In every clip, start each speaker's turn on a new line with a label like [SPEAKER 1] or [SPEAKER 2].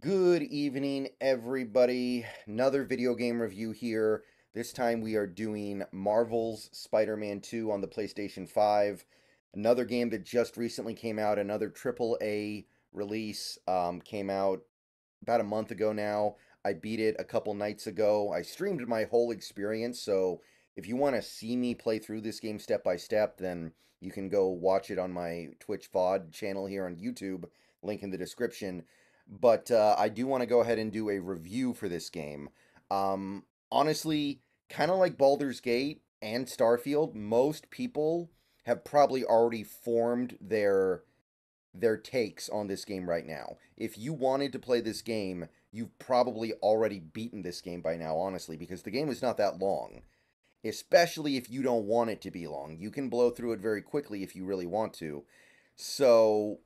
[SPEAKER 1] Good evening, everybody. Another video game review here. This time we are doing Marvel's Spider-Man 2 on the PlayStation 5. Another game that just recently came out, another AAA release, came out about a month ago now. I beat it a couple nights ago. I streamed my whole experience, so if you want to see me play through this game step by step, then you can go watch it on my Twitch VOD channel here on YouTube, link in the description. But I do want to go ahead and do a review for this game. Honestly, kind of like Baldur's Gate and Starfield, most people have probably already formed their takes on this game right now. If you wanted to play this game, you've probably already beaten this game by now, honestly, because the game is not that long. Especially if you don't want it to be long. You can blow through it very quickly if you really want to. So,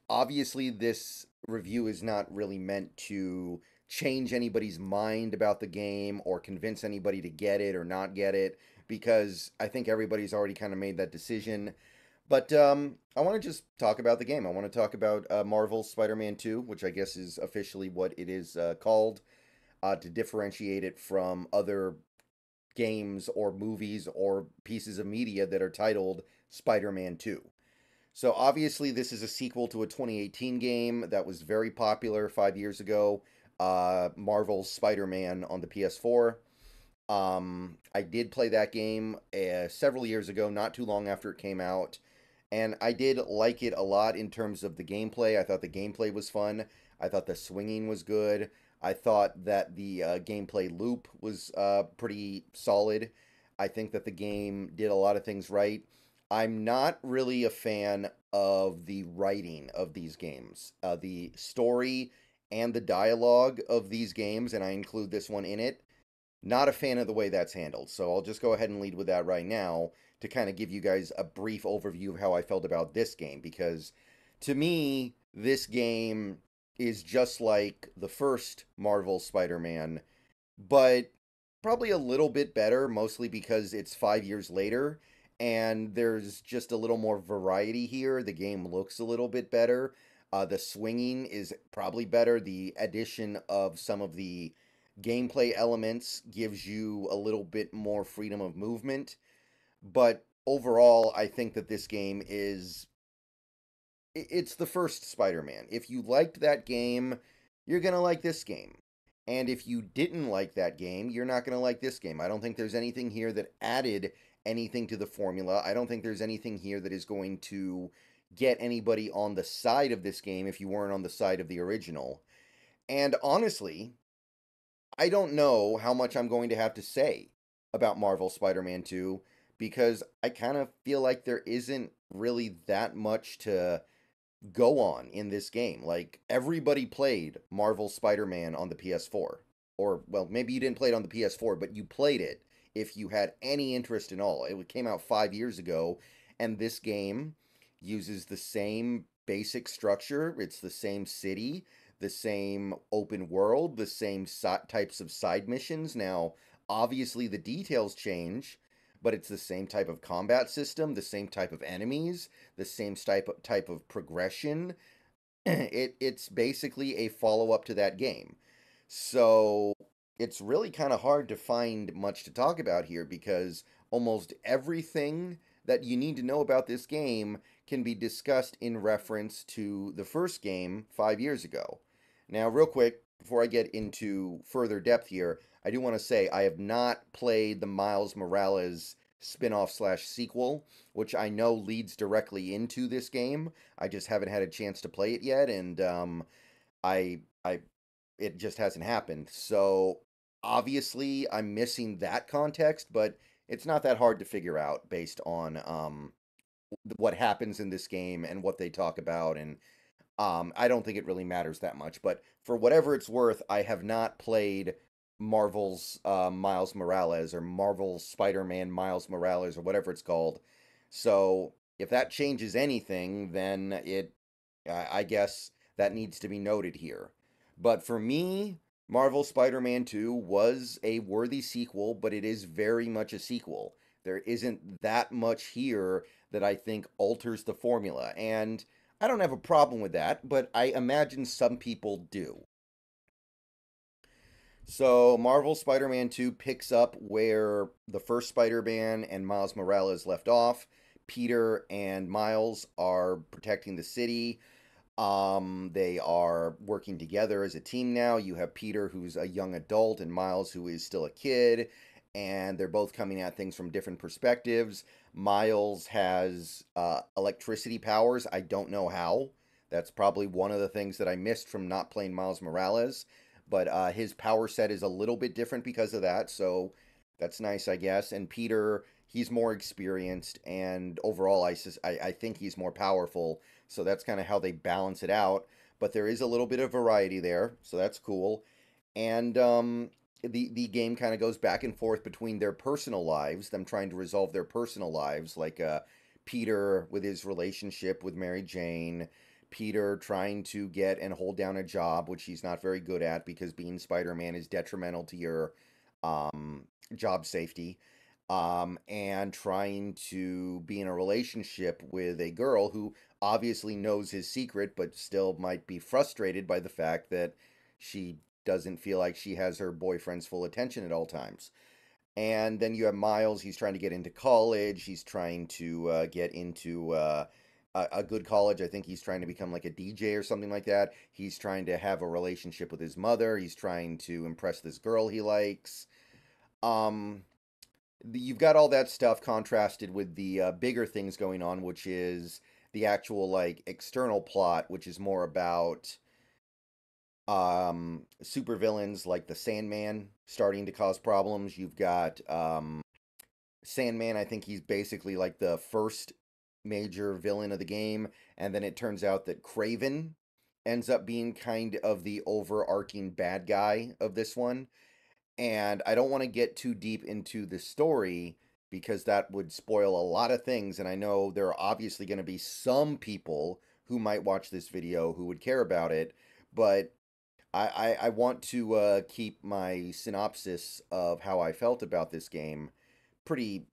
[SPEAKER 1] obviously, this review is not really meant to change anybody's mind about the game or convince anybody to get it or not get it, because I think everybody's already kind of made that decision. But I want to just talk about the game. I want to talk about Marvel's Spider-Man 2, which I guess is officially what it is called, to differentiate it from other games or movies or pieces of media that are titled Spider-Man 2. So obviously, this is a sequel to a 2018 game that was very popular 5 years ago, Marvel's Spider-Man on the PS4. I did play that game several years ago, not too long after it came out, and I did like it a lot in terms of the gameplay. I thought the gameplay was fun. I thought the swinging was good. I thought that the gameplay loop was pretty solid. I think that the game did a lot of things right. I'm not really a fan of the writing of these games, the story and the dialogue of these games, and I include this one in it. Not a fan of the way that's handled. So I'll just go ahead and lead with that right now to kind of give you guys a brief overview of how I felt about this game, because to me, this game is just like the first Marvel Spider-Man, but probably a little bit better, mostly because it's 5 years later and there's just a little more variety here. The game looks a little bit better. The swinging is probably better. The addition of some of the gameplay elements gives you a little bit more freedom of movement. But overall, I think that this game is it's the first Spider-Man. If you liked that game, you're going to like this game. And if you didn't like that game, you're not going to like this game. I don't think there's anything here that added anything to the formula. I don't think there's anything here that is going to get anybody on the side of this game if you weren't on the side of the original. And honestly, I don't know how much I'm going to have to say about Marvel Spider-Man 2, because I kind of feel like there isn't really that much to go on in this game. Like, everybody played Marvel Spider-Man on the PS4. Or, well, maybe you didn't play it on the PS4, but you played it if you had any interest in all. It came out 5 years ago, and this game uses the same basic structure. It's the same city, the same open world, the same types of side missions. Now, obviously, the details change, but it's the same type of combat system, the same type of enemies, the same type of progression. It's basically a follow up to that game. So it's really kind of hard to find much to talk about here, because almost everything that you need to know about this game can be discussed in reference to the first game 5 years ago. Now, real quick, before I get into further depth here, I do want to say I have not played the Miles Morales spin-off slash sequel, which I know leads directly into this game. I just haven't had a chance to play it yet, and I it just hasn't happened. So obviously I'm missing that context, but it's not that hard to figure out based on what happens in this game and what they talk about, and I don't think it really matters that much. But for whatever it's worth, I have not played Marvel's Miles Morales, or Marvel's Spider-Man Miles Morales, or whatever it's called. So if that changes anything, then I guess that needs to be noted here. But for me, Marvel Spider-Man 2 was a worthy sequel, but it is very much a sequel. There isn't that much here that I think alters the formula. And I don't have a problem with that, but I imagine some people do. So Marvel Spider-Man 2 picks up where the first Spider-Man and Miles Morales left off. Peter and Miles are protecting the city. They are working together as a team now. You have Peter, who's a young adult, and Miles, who is still a kid, and they're both coming at things from different perspectives. Miles has electricity powers. I don't know how. That's probably one of the things that I missed from not playing Miles Morales. But his power set is a little bit different because of that, so that's nice, I guess. And Peter, he's more experienced, and overall, I think he's more powerful. So that's kind of how they balance it out. But there is a little bit of variety there, so that's cool. And the game kind of goes back and forth between their personal lives, them trying to resolve their personal lives, like Peter with his relationship with Mary Jane, Peter trying to get and hold down a job, which he's not very good at because being Spider Man is detrimental to your um, job safety, and trying to be in a relationship with a girl who obviously knows his secret, but still might be frustrated by the fact that she doesn't feel like she has her boyfriend's full attention at all times. And then you have Miles. He's trying to get into college. He's trying to get into a good college. I think he's trying to become like a DJ or something like that. He's trying to have a relationship with his mother. He's trying to impress this girl he likes. Um, you've got all that stuff contrasted with the bigger things going on, which is the actual like external plot, which is more about supervillains like the Sandman starting to cause problems. You've got Sandman, I think he's basically like the first major villain of the game, and then it turns out that Craven ends up being kind of the overarching bad guy of this one. And I don't want to get too deep into the story because that would spoil a lot of things. And I know there are obviously going to be some people who might watch this video who would care about it. But I want to keep my synopsis of how I felt about this game pretty.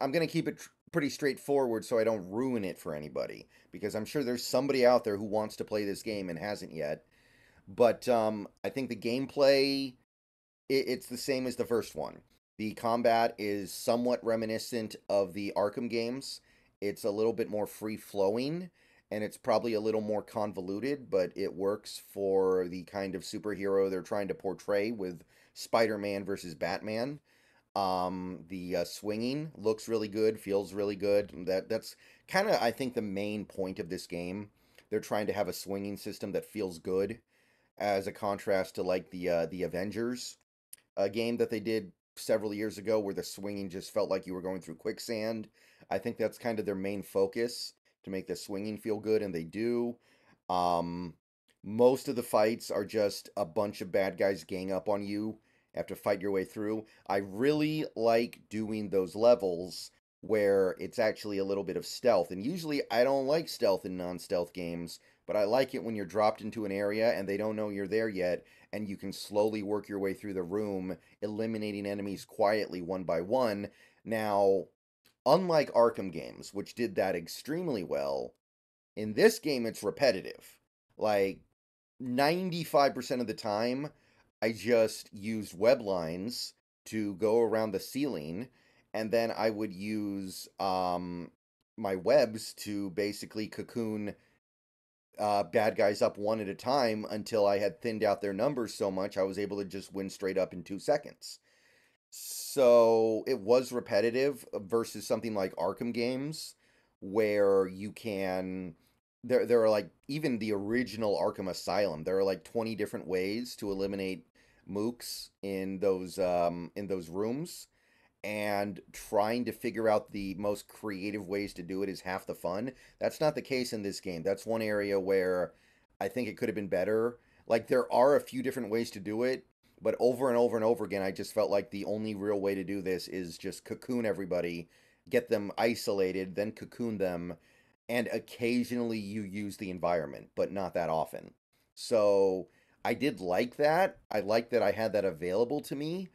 [SPEAKER 1] I'm going to keep it pretty straightforward so I don't ruin it for anybody. Because I'm sure there's somebody out there who wants to play this game and hasn't yet. But I think the gameplay it's the same as the first one. The combat is somewhat reminiscent of the Arkham games. It's a little bit more free flowing and it's probably a little more convoluted, but it works for the kind of superhero they're trying to portray with Spider-Man versus Batman. The swinging looks really good, feels really good. That's kind of I think the main point of this game. They're trying to have a swinging system that feels good as a contrast to like the Avengers a game that they did several years ago where the swinging just felt like you were going through quicksand. I think that's kind of their main focus to make the swinging feel good, and they do. Um, Most of the fights are just a bunch of bad guys gang up on you. Have to fight your way through. I really like doing those levels where it's actually a little bit of stealth. And usually I don't like stealth in non-stealth games, but I like it when you're dropped into an area and they don't know you're there yet, and you can slowly work your way through the room, eliminating enemies quietly one by one. Now, unlike Arkham games, which did that extremely well, in this game it's repetitive. Like 95% of the time, I just used web lines to go around the ceiling, and then I would use my webs to basically cocoon bad guys up one at a time until I had thinned out their numbers so much I was able to just win straight up in 2 seconds. So it was repetitive versus something like Arkham games where you can there are like even the original Arkham Asylum, there are like 20 different ways to eliminate mooks in those rooms, and trying to figure out the most creative ways to do it is half the fun. That's not the case in this game. That's one area where I think it could have been better. Like there are a few different ways to do it, but over and over and over again, I just felt like the only real way to do this is just cocoon everybody, get them isolated, then cocoon them, and occasionally you use the environment, but not that often. So I did like that. I like that I had that available to me,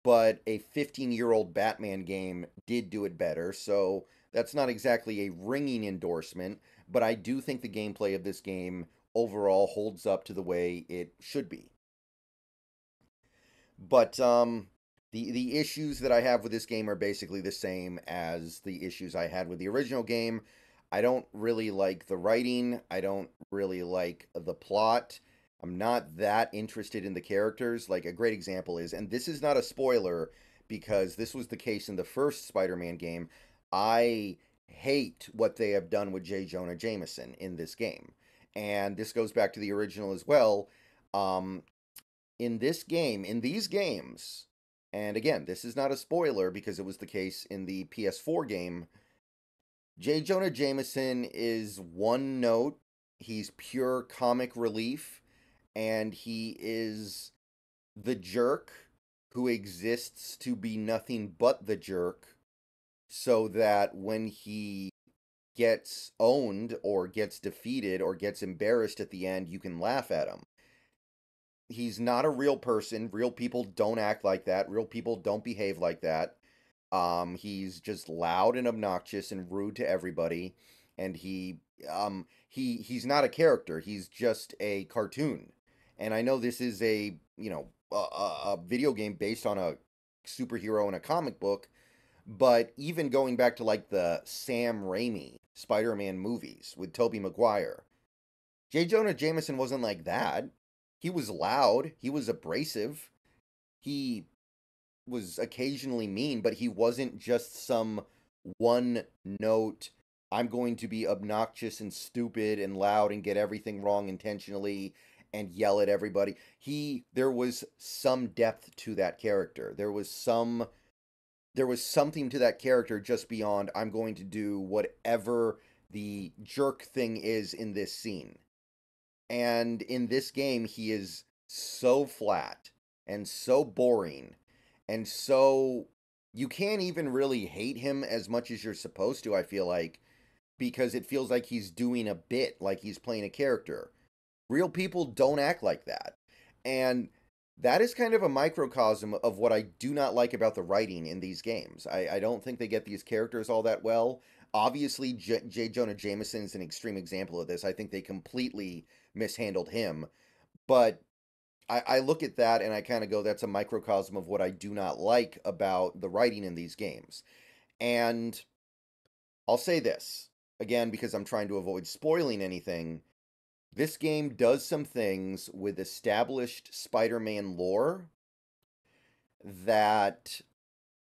[SPEAKER 1] but a 15-year-old Batman game did do it better. So that's not exactly a ringing endorsement, but I do think the gameplay of this game overall holds up to the way it should be. But the issues that I have with this game are basically the same as the issues I had with the original game. I don't really like the writing. I don't really like the plot. I'm not that interested in the characters. Like a great example is, and this is not a spoiler because this was the case in the first Spider-Man game. I hate what they have done with J. Jonah Jameson in this game. And this goes back to the original as well. Um, in this game, in these games, and again, this is not a spoiler because it was the case in the PS4 game, J. Jonah Jameson is one note. He's pure comic relief, and he is the jerk who exists to be nothing but the jerk, so that when he gets owned or gets defeated or gets embarrassed at the end, you can laugh at him. He's not a real person. Real people don't act like that. Real people don't behave like that. He's just loud and obnoxious and rude to everybody, and he's not a character. He's just a cartoon. And I know this is a a video game based on a superhero in a comic book, but even going back to like the Sam Raimi Spider-Man movies with Tobey Maguire, J. Jonah Jameson wasn't like that. He was loud. He was abrasive. He was occasionally mean, but he wasn't just some one note, I'm going to be obnoxious and stupid and loud and get everything wrong intentionally and yell at everybody. There was some depth to that character. There was something to that character just beyond I'm going to do whatever the jerk thing is in this scene. And in this game, he is so flat and so boring and so you can't even really hate him as much as you're supposed to, I feel like, because it feels like he's doing a bit, like he's playing a character. Real people don't act like that. And that is kind of a microcosm of what I do not like about the writing in these games. I don't think they get these characters all that well. Obviously, J. Jonah Jameson is an extreme example of this. I think they completely mishandled him. But I look at that and I kind of go, that's a microcosm of what I do not like about the writing in these games. And I'll say this again because I'm trying to avoid spoiling anything. This game does some things with established Spider Man lore that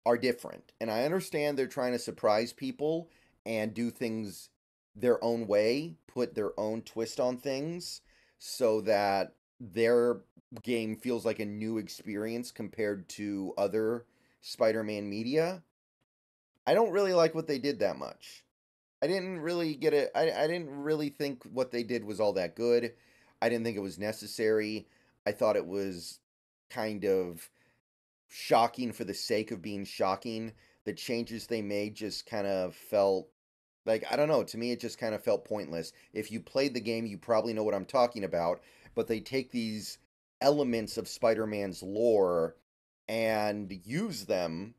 [SPEAKER 1] are different. And I understand they're trying to surprise people and do things their own way, put their own twist on things so that their game feels like a new experience compared to other Spider-Man media. I don't really like what they did that much. I didn't really get it. I didn't really think what they did was all that good. I didn't think it was necessary. I thought it was kind of shocking for the sake of being shocking. The changes they made just kind of felt like, I don't know, to me it just kind of felt pointless. If you played the game, you probably know what I'm talking about, but they take these elements of Spider-Man's lore and use them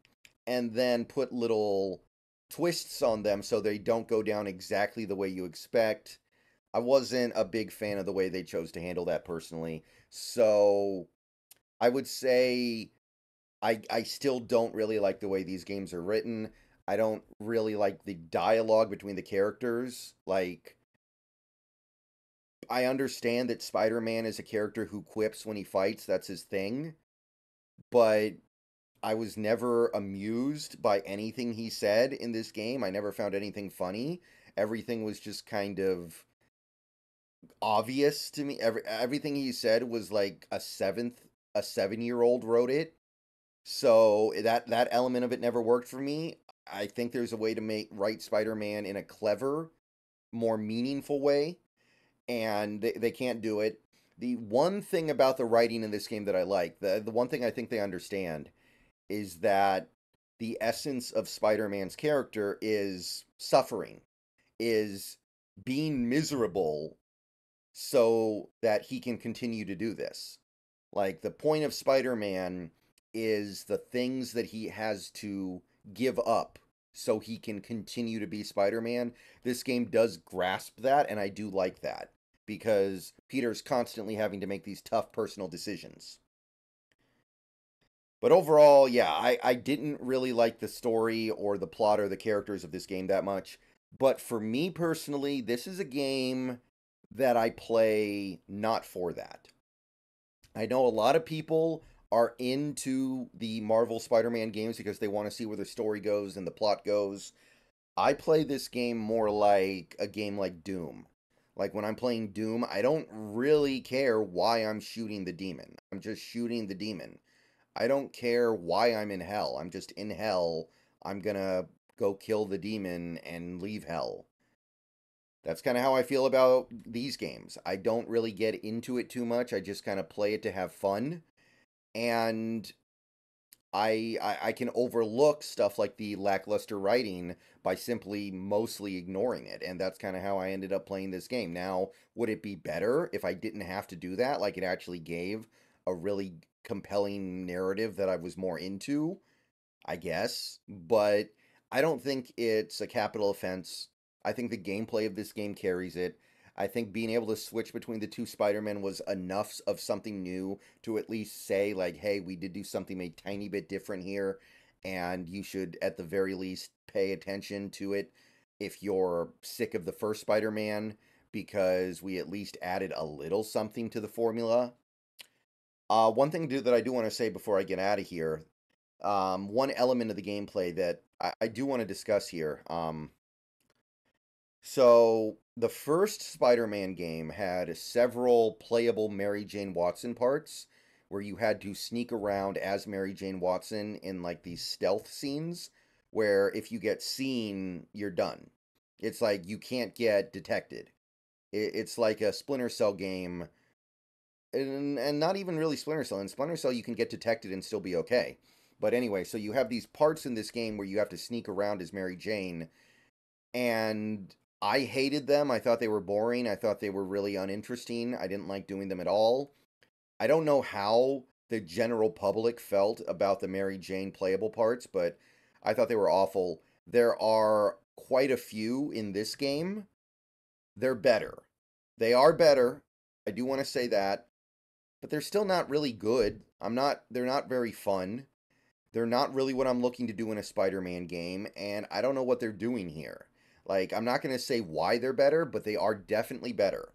[SPEAKER 1] and then put little twists on them so they don't go down exactly the way you expect. I wasn't a big fan of the way they chose to handle that personally. So I would say I still don't really like the way these games are written. I don't really like the dialogue between the characters. Like, I understand that Spider-Man is a character who quips when he fights, that's his thing, but I was never amused by anything he said in this game. I never found anything funny. Everything was just kind of obvious to me. Everything he said was like a 7-year-old wrote it. So that element of it never worked for me. I think there's a way to write Spider-Man in a clever, more meaningful way, and they can't do it. The one thing about the writing in this game that I like, the one thing I think they understand, is that the essence of Spider-Man's character is suffering, is being miserable so that he can continue to do this. Like, the point of Spider-Man is the things that he has to give up so he can continue to be Spider-Man. This game does grasp that, and I do like that because Peter's constantly having to make these tough personal decisions. But overall, yeah, I didn't really like the story or the plot or the characters of this game that much. But for me personally, this is a game that I play not for that. I know a lot of people are into the Marvel Spider-Man games because they want to see where the story goes and the plot goes. I play this game more like a game like Doom. Like when I'm playing Doom, I don't really care why I'm shooting the demon. I'm just shooting the demon. I don't care why I'm in hell. I'm just in hell. I'm gonna go kill the demon and leave hell. That's kind of how I feel about these games. I don't really get into it too much. I just kind of play it to have fun. And I can overlook stuff like the lackluster writing by simply mostly ignoring it. And that's kind of how I ended up playing this game. Now, would it be better if I didn't have to do that? Like it actually gave a really compelling narrative that I was more into, I guess. But I don't think it's a capital offense. I think the gameplay of this game carries it. I think being able to switch between the two Spider-Men was enough of something new to at least say, like, hey, we did do something a tiny bit different here, and you should, at the very least, pay attention to it if you're sick of the first Spider-Man, because we at least added a little something to the formula. One thing that I do want to say before I get out of here, one element of the gameplay that I do want to discuss here. So the first Spider-Man game had several playable Mary Jane Watson parts where you had to sneak around as Mary Jane Watson in like these stealth scenes where if you get seen, you're done. It's like you can't get detected. It's like a Splinter Cell game, and not even really Splinter Cell. In Splinter Cell, you can get detected and still be okay. But anyway, so you have these parts in this game where you have to sneak around as Mary Jane, and I hated them. I thought they were boring. I thought they were really uninteresting. I didn't like doing them at all. I don't know how the general public felt about the Mary Jane playable parts, but I thought they were awful. There are quite a few in this game. They're better. They are better. I do want to say that, but they're still not really good. They're not very fun. They're not really what I'm looking to do in a Spider-Man game, and I don't know what they're doing here. Like, I'm not going to say why they're better, but they are definitely better.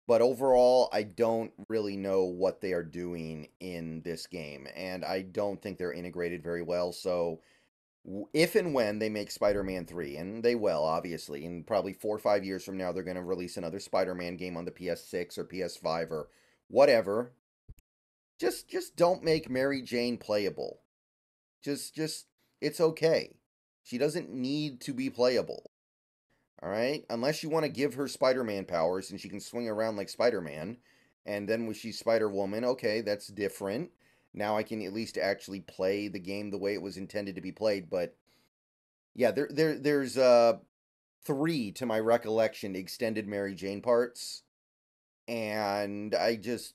[SPEAKER 1] But overall, I don't really know what they are doing in this game, and I don't think they're integrated very well. So, if and when they make Spider-Man 3, and they will, obviously, and probably 4 or 5 years from now, they're going to release another Spider-Man game on the PS6 or PS5 or whatever. Just don't make Mary Jane playable. Just it's okay. She doesn't need to be playable. All right? Unless you want to give her Spider-Man powers and she can swing around like Spider-Man, and then when she's Spider-Woman, okay, that's different. Now I can at least actually play the game the way it was intended to be played, but yeah, there's 3 to my recollection extended Mary Jane parts, and I just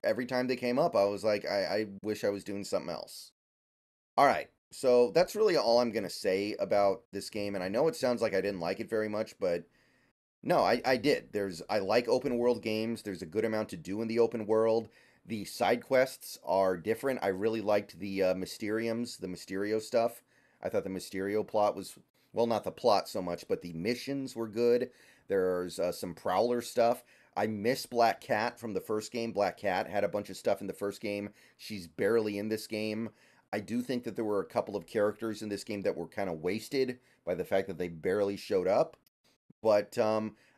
[SPEAKER 1] every time they came up, I was like, I wish I was doing something else. All right. So that's really all I'm going to say about this game. And I know it sounds like I didn't like it very much, but no, I did. I like open world games. There's a good amount to do in the open world. The side quests are different. I really liked the Mysteriums, the Mysterio stuff. I thought the Mysterio plot was, well, not the plot so much, but the missions were good. There's some Prowler stuff. I miss Black Cat from the first game. Black Cat had a bunch of stuff in the first game. She's barely in this game. I do think that there were a couple of characters in this game that were kind of wasted by the fact that they barely showed up. But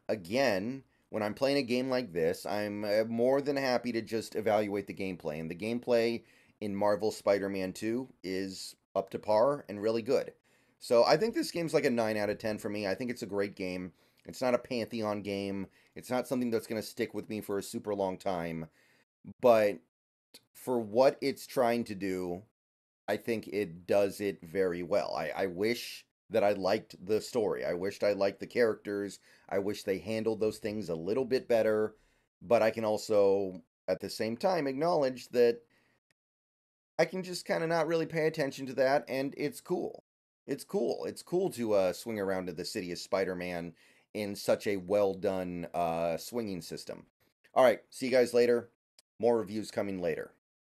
[SPEAKER 1] again, when I'm playing a game like this, I'm more than happy to just evaluate the gameplay. And the gameplay in Marvel Spider-Man 2 is up to par and really good. So I think this game's like a 9 out of 10 for me. I think it's a great game. It's not a Pantheon game. It's not something that's going to stick with me for a super long time. But for what it's trying to do, I think it does it very well. I wish that I liked the story. I wished I liked the characters. I wish they handled those things a little bit better. But I can also, at the same time, acknowledge that I can just kind of not really pay attention to that, and it's cool. It's cool. It's cool to swing around to the city as Spider-Man in such a well done swinging system. All right, see you guys later. More reviews coming later.